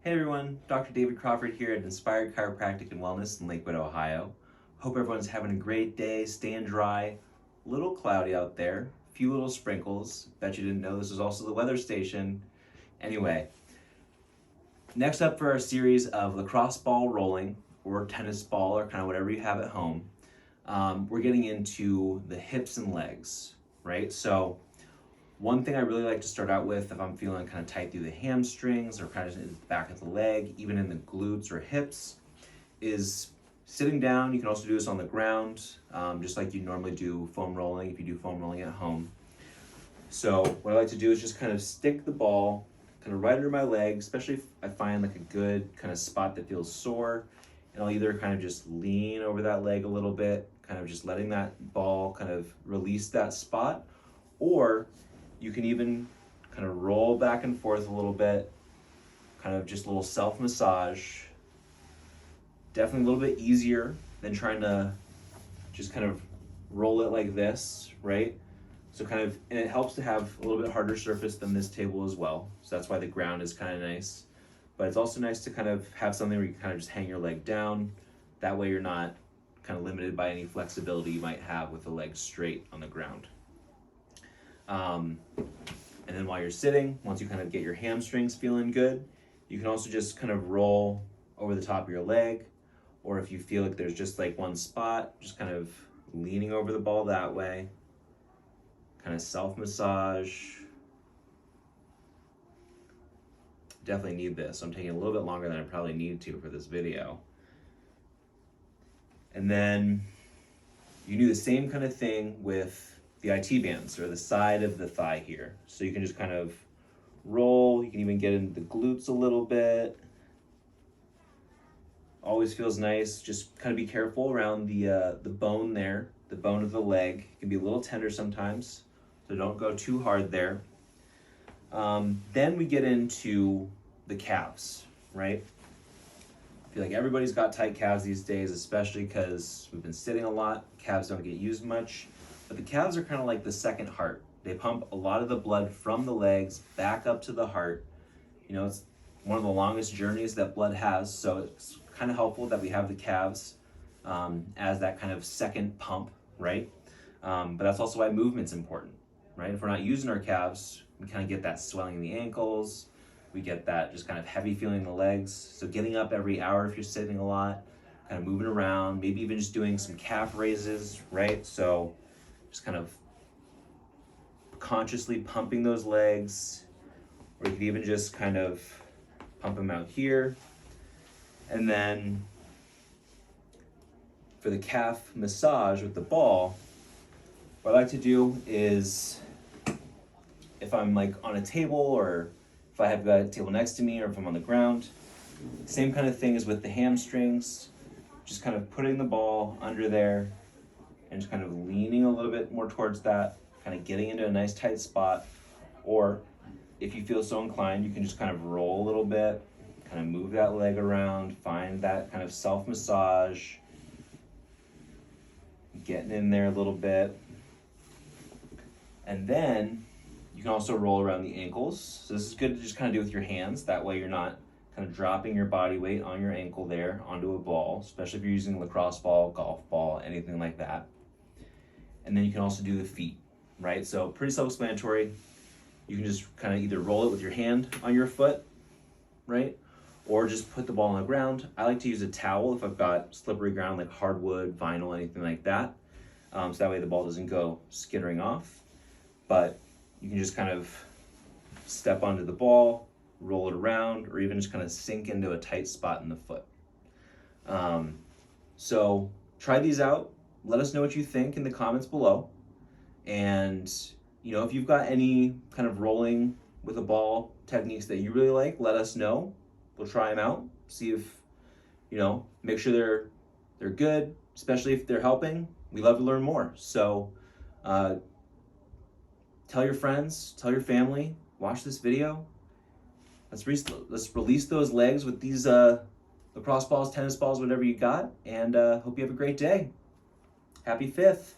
Hey everyone, Dr. David Crawford here at Inspired Chiropractic and Wellness in Lakewood, Ohio. Hope everyone's having a great day, staying dry. A little cloudy out there, a few little sprinkles. Bet you didn't know this was also the weather station. Anyway, next up for our series of lacrosse ball rolling or tennis ball or kind of whatever you have at home, we're getting into the hips and legs, right? So one thing I really like to start out with if I'm feeling kind of tight through the hamstrings or kind of in the back of the leg, even in the glutes or hips, is sitting down. You can also do this on the ground, just like you normally do foam rolling if you do foam rolling at home. So what I like to do is just kind of stick the ball kind of right under my leg, especially if I find like a good kind of spot that feels sore. And I'll either kind of just lean over that leg a little bit, kind of just letting that ball kind of release that spot, or you can even kind of roll back and forth a little bit, kind of just a little self-massage. Definitely a little bit easier than trying to just kind of roll it like this, right? So kind of, and it helps to have a little bit harder surface than this table as well. So that's why the ground is kind of nice. But it's also nice to kind of have something where you can kind of just hang your leg down. That way you're not kind of limited by any flexibility you might have with the leg straight on the ground. And then while you're sitting, once you kind of get your hamstrings feeling good, you can also just kind of roll over the top of your leg, or if you feel like there's just like one spot, just kind of leaning over the ball that way, kind of self-massage. Definitely need this. I'm taking a little bit longer than I probably need to for this video. And then you do the same kind of thing with the IT bands or the side of the thigh here. So you can just kind of roll. You can even get into the glutes a little bit. Always feels nice. Just kind of be careful around the bone there, the bone of the leg. It can be a little tender sometimes, so don't go too hard there. Then we get into the calves, right? I feel like everybody's got tight calves these days, especially because we've been sitting a lot. Calves don't get used much. But the calves are kind of like the second heart. They pump a lot of the blood from the legs back up to the heart. You know, it's one of the longest journeys that blood has, so it's kind of helpful that we have the calves as that kind of second pump, right? But that's also why movement's important, right? If we're not using our calves, we kind of get that swelling in the ankles. We get that just kind of heavy feeling in the legs. So getting up every hour if you're sitting a lot, kind of moving around, maybe even just doing some calf raises, right? So just kind of consciously pumping those legs, or you could even just kind of pump them out here. And then for the calf massage with the ball, what I like to do is, if I'm like on a table, or if I have a table next to me, or if I'm on the ground, same kind of thing as with the hamstrings, just kind of putting the ball under there and just kind of leaning a little bit more towards that, kind of getting into a nice tight spot. Or if you feel so inclined, you can just kind of roll a little bit, kind of move that leg around, find that kind of self-massage, getting in there a little bit. And then you can also roll around the ankles. So this is good to just kind of do with your hands. That way you're not kind of dropping your body weight on your ankle there onto a ball, especially if you're using a lacrosse ball, golf ball, anything like that. And then you can also do the feet, right? So pretty self-explanatory. You can just kind of either roll it with your hand on your foot, right? Or just put the ball on the ground. I like to use a towel if I've got slippery ground like hardwood, vinyl, anything like that. So that way the ball doesn't go skittering off. But you can just kind of step onto the ball, roll it around, or even just kind of sink into a tight spot in the foot. So try these out. Let us know what you think in the comments below. And you know, if you've got any kind of rolling with a ball techniques that you really like, let us know. We'll try them out, see if, you know, make sure they're good, especially if they're helping. We love to learn more. So tell your friends, tell your family, watch this video. Let's release those legs with these lacrosse balls, tennis balls, whatever you got, and hope you have a great day. Happy 5th.